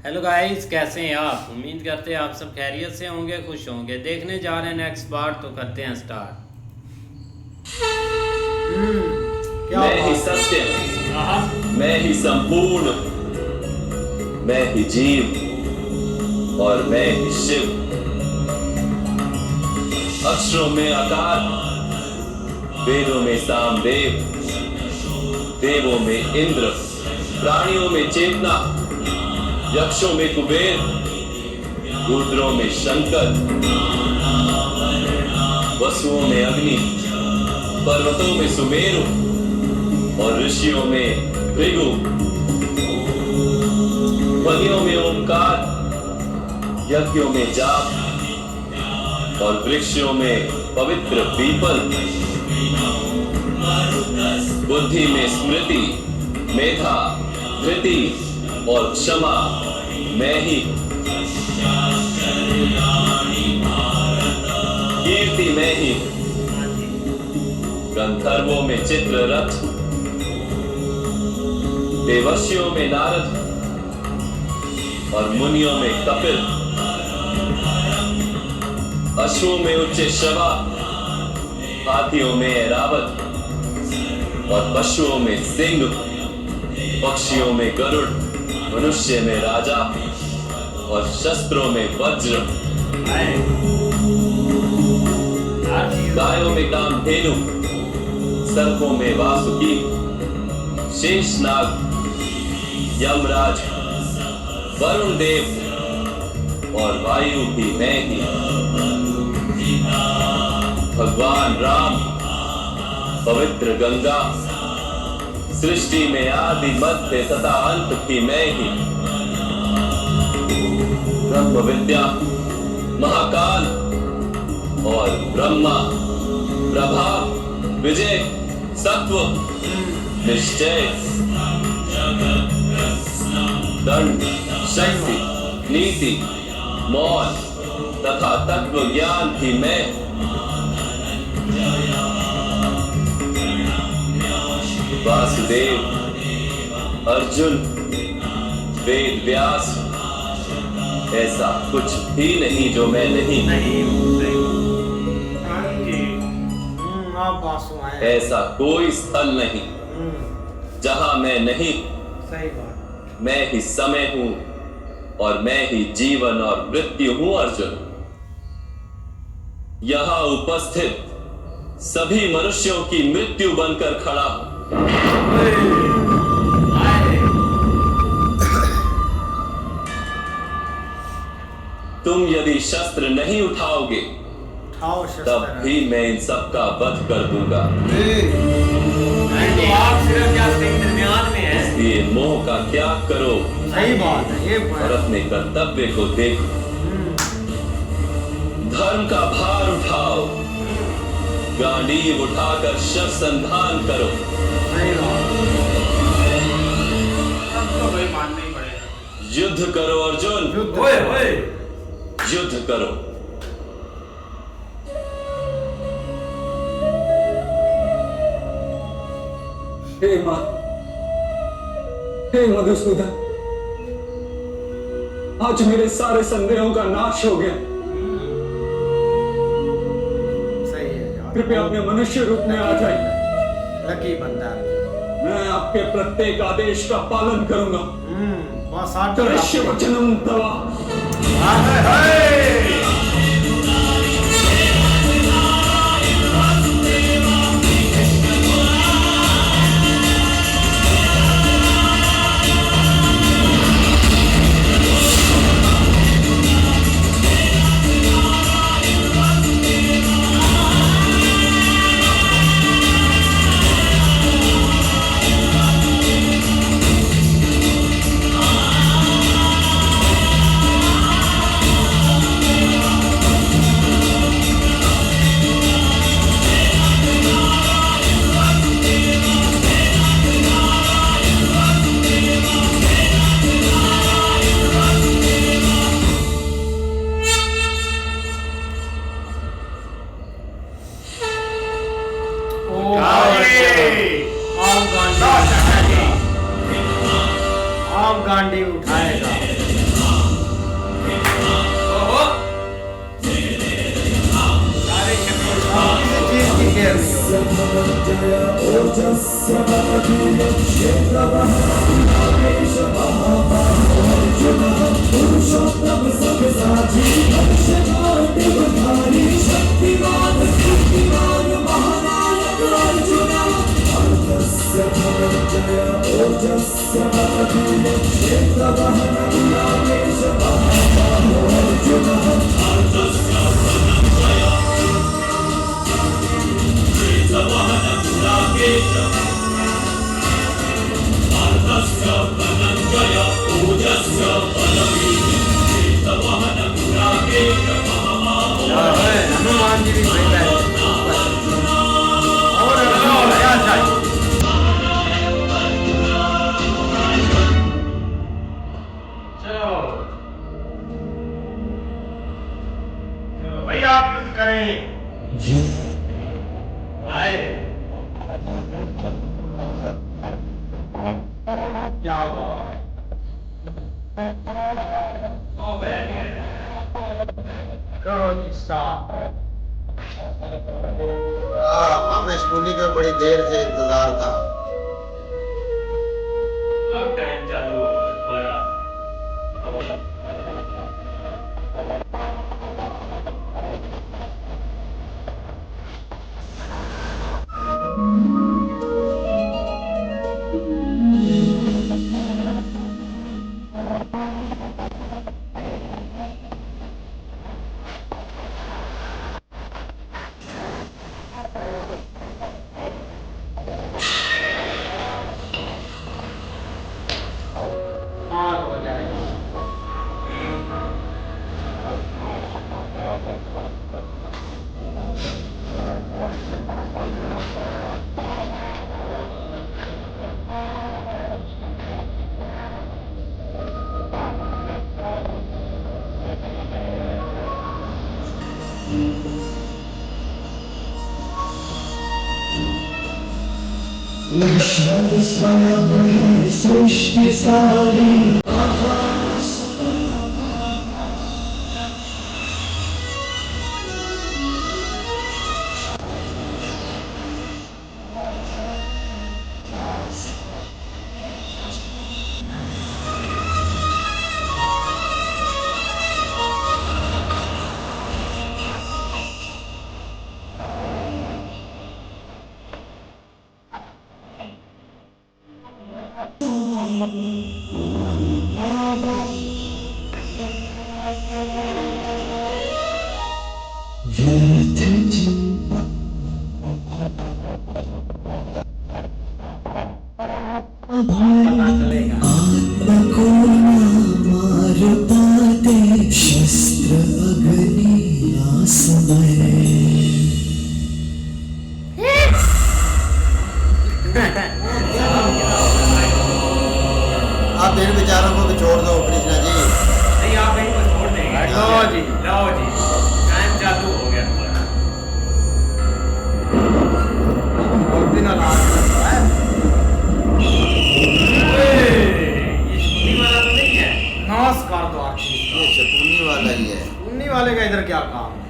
Hello guys, कैसे हैं आप? उम्मीद करते हैं आप सब खैरियत से होंगे, खुश होंगे। देखने जा रहे हैं नेक्स्ट पार्ट, तो करते हैं स्टार्ट। क्या मैं ही बात सत्य, है। मैं ही संपूर्ण, मैं ही जीव और मैं ही शिव। अक्षरों में आकार, वेदों में सामदेव, देवों में इंद्र, प्राणियों में चेतना, यक्षों में कुबेर, रुद्रों में शंकर, वसुओं में अग्नि, पर्वतों में सुमेरु और ऋषियों में भृगु, वनियों में ओंकार, यज्ञों में जाप और वृक्षों में पवित्र पीपल, बुद्धि में स्मृति, मेधा, धृति और क्षमा मैं ही। कीर्ति मैं ही, गंधर्वों में चित्ररथ, देवर्षियों में नारद और मुनियों में कपिल, अश्वों में उच्च शवा, हाथियों में ऐरावत और पशुओं में सिंह, पक्षियों में गरुड़, मनुष्य में राजा और शस्त्रों में वज्र, गायों में कामधेनु, सर्पों में वासुकी, शेषनाग, यमराज, वरुण देव और वायु भी मैं ही। भगवान राम, पवित्र गंगा, सृष्टि में आदि मध्य तथा अंत भी मैं ही। ब्रह्म विद्या, महाकाल और ब्रह्मा, प्रभाव, विजय, सत्व, निश्चय, दंड, शक्ति, नीति, मौन तथा तत्व ज्ञान भी मैं। वासुदेव, अर्जुन, वेद व्यास, ऐसा कुछ भी नहीं जो मैं नहीं। ऐसा कोई स्थल नहीं जहां मैं नहीं। सही बात। मैं ही समय हूं और मैं ही जीवन और मृत्यु हूं अर्जुन। यहां उपस्थित सभी मनुष्यों की मृत्यु बनकर खड़ा हूं। तुम यदि शस्त्र नहीं उठाओगे तब भी मैं इन सब का वध कर दूंगा। तो आप सिर्फ क्या दरमियान में है, इसलिए मोह का त्याग करो। सही बात है ये और अपने कर्तव्य को देखो। धर्म का भार उठाओ, गांडीव उठाकर शव संधान करो। सही बात। तो भाई मानना ही पड़ेगा। युद्ध करो अर्जुन, युद्ध करो। हे मां, हे मधुसूदन, आज मेरे सारे संदेहों का नाश हो गया। सही है यार। कृपया अपने मनुष्य रूप में आ जाइए। लकी बंदा है। मैं आपके प्रत्येक आदेश का पालन करूंगा। बस आठ कृष्य वचनम तवा। हनुमान जी भी बैठा है और क्या चाहिए। चलो भैया आप युद्ध करें। आए क्या हुआ? करो जी साहब। हमें स्कूली का बड़ी देर से इंतजार था। अब टाइम चालू हो गया। आग हो जाएगी। सृष्टि सारी व्यर्थ पता चलेगा। आत्मा को मार पाते शस्त्र अग्नि आसमय। आप इन विचारों को भी छोड़ दो कृष्णा जी। नहीं आप इनको छोड़ देंगे। लो जी। लो जी टाइम चालू हो गया। बहुत दिन अलाज करता है। ये छुट्टी वाला तो नहीं है। नमस्कार द्वारकी। ये शकुनी वाला ही है। उन्नी वाले का इधर क्या काम है?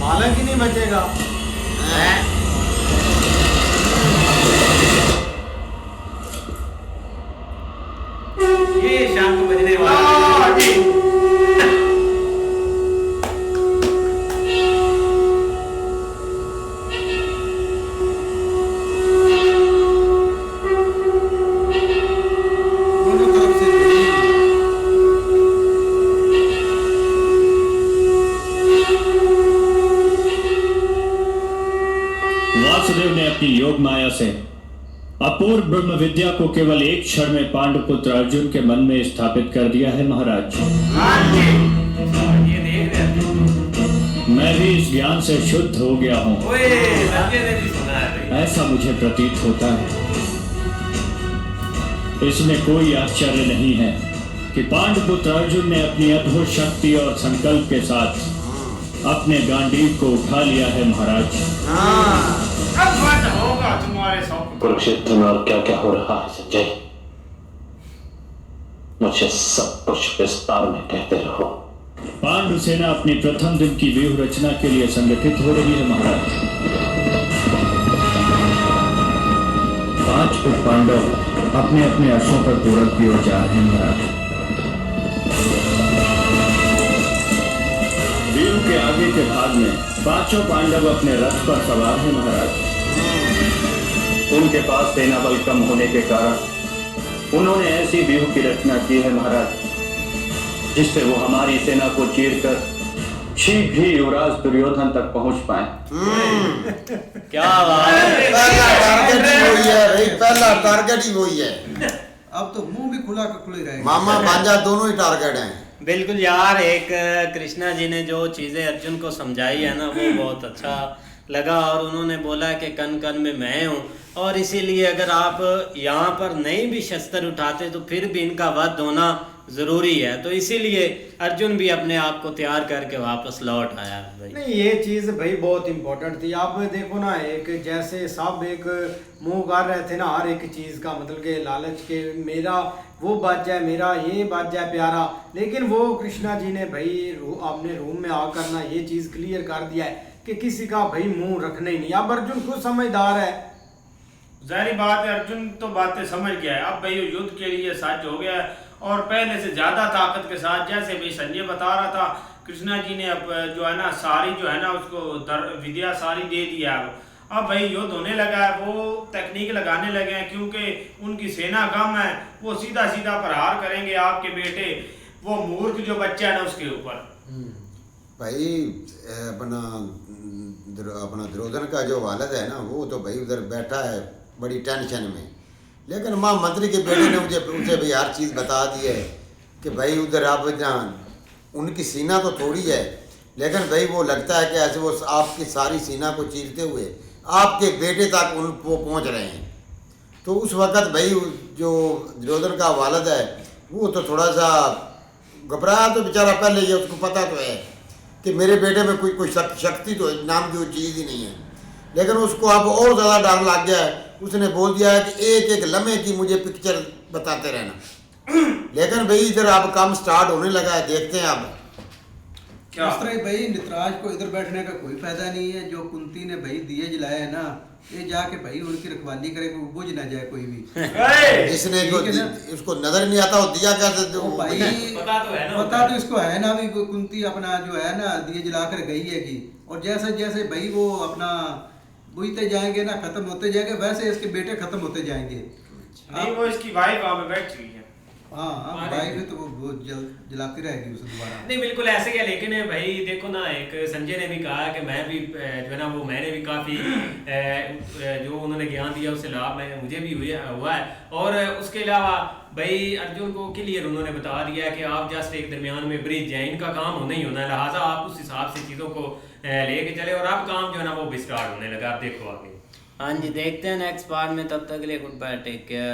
मालक ही नहीं बचेगा। ये शंख बजने वाला लो जी। दोनों तरफ से वासुदेव ने अपनी योग माया से अपूर्व ब्रह्म विद्या को केवल एक क्षण में पांडुपुत्र अर्जुन के मन में स्थापित कर दिया है महाराज। ये देख रहे थे। मैं भी इस ज्ञान से शुद्ध हो गया हूँ। ओए संजय ने भी सुना है भाई। ऐसा मुझे प्रतीत होता है। इसमें कोई आश्चर्य नहीं है कि पांडुपुत्र अर्जुन ने अपनी अद्भुत शक्ति और संकल्प के साथ अपने गांडीव को उठा लिया है महाराज। अब मत होगा तुम्हारे सौ। कुरुक्षेत्र में और क्या क्या हो रहा है संजय, मुझे सब कुछ विस्तार में कहते रहो। पांडु सेना अपनी प्रथम दिन की व्यूह रचना के लिए संगठित हो रही है महाराज। 5 उप पांडव अपने अपने अश्वों पर पूरब की ओर जा रहे हैं महाराज। व्यूह के आगे के भाग में 5 पांडव अपने रथ पर सवार हैं महाराज। उनके पास सेना बल कम होने के कारण उन्होंने ऐसी व्यूह की रचना की है महाराज, जिससे वो हमारी सेना को चीरकर शीघ्र ही युवराज दुर्योधन तक पहुंच पाए। क्या बात है। पहला टारगेट ही वही है भाई, पहला टारगेट ही वही है। अब तो मुंह भी खुला का खुले रहेगा। मामा भांजा दोनों ही टारगेट हैं। बिल्कुल यार, एक कृष्णा जी ने जो चीज़ें अर्जुन को समझाई है ना, वो बहुत अच्छा लगा। और उन्होंने बोला कि कन कन में मैं हूँ, और इसीलिए अगर आप यहाँ पर नहीं भी शस्त्र उठाते तो फिर भी इनका वध होना ज़रूरी है। तो इसीलिए अर्जुन भी अपने आप को तैयार करके वापस लौट आया भाई। नहीं, ये चीज़ भाई बहुत इम्पोर्टेंट थी। आप देखो ना, एक जैसे सब एक मुंह कर रहे थे ना हर एक चीज़ का, मतलब कि लालच के मेरा वो बच जाए, मेरा ये बच जाए प्यारा। लेकिन वो कृष्णा जी ने भाई अपने रूम में आकर ना ये चीज़ क्लियर कर दिया है कि किसी का भाई मुंह रखना ही नहीं। अब अर्जुन खुद समझदार है, जाहिर बात है अर्जुन तो बातें समझ गया है। अब भाई युद्ध के लिए सज्ज हो गया है और पहले से ज्यादा ताकत के साथ। जैसे भाई संजय बता रहा था, कृष्णा जी ने अब जो है ना सारी जो है ना उसको विद्या सारी दे दिया। अब भाई युद्ध होने लगा है, वो तकनीक लगाने लगे हैं, क्योंकि उनकी सेना कम है। वो सीधा सीधा प्रहार करेंगे आपके बेटे वो मूर्ख जो बच्चा है ना उसके ऊपर। भाई अपना दुर्योधन का जो वालिद है ना, वो तो भाई उधर बैठा है बड़ी टेंशन में। लेकिन माँ मंत्री के बेटे ने उसे भाई हर चीज़ बता दी है कि भाई उधर आप उनकी सीना तो थोड़ी है, लेकिन भाई वो लगता है कि ऐसे वो आपकी सारी सीना को चीरते हुए आपके बेटे तक वो पहुँच रहे हैं। तो उस वक़्त भाई जो दुर्योधन का वालिद है वो तो थोड़ा सा घबराया। तो बेचारा पहले ये उसको पता तो है कि मेरे बेटे में कोई शक्ति तो नाम की चीज़ ही नहीं है, लेकिन उसको अब और ज़्यादा डर लग गया है। उसने बोल दिया है कि एक एक लम्हे की मुझे पिक्चर बताते रहना। लेकिन भाई इधर अब काम स्टार्ट होने लगा है, देखते हैं अब क्या इस तरह भाई नितराज को इधर बैठने का कोई फायदा नहीं है। जो कुंती ने भाई दिए जलाए है ना, ये जाके भाई उनकी रखवाली करे, कोई बुझ ना जाए कोई भी। इसने उसको नजर नहीं आता वो दिया क्या भाई पता तो है ना, पता तो इसको है ना भी कुंती अपना जो है ना दिए जलाकर गई है कि, और जैसे जैसे भाई वो अपना बुझते जाएंगे ना, खत्म होते जाएंगे, वैसे इसके बेटे खत्म होते जाएंगे। नहीं वो इसकी वाइफ वहां पे बैठी हुई है। हाँ भाई भी तो वो जलाती रहेगी उसे दोबारा। नहीं बिल्कुल ऐसे ही है। लेकिन भाई देखो ना, एक संजय ने भी कहा कि मैं भी जो है ना वो मैंने भी काफ़ी जो उन्होंने ज्ञान दिया उससे लाभ मुझे भी हुआ है। और उसके अलावा भाई अर्जुन को क्लियर उन्होंने बता दिया कि आप जस्ट एक दरमियान में ब्रिज हैं, इनका काम होना ही होना है, लिहाजा आप उस हिसाब से चीज़ों को लेके चले। और अब काम जो है ना वो भी स्टार्ट होने लगा। आप देखो आगे। हाँ जी, देखते हैं नेक्स्ट पार्ट में। तब तक के लिए गुड बाय, टेक केयर।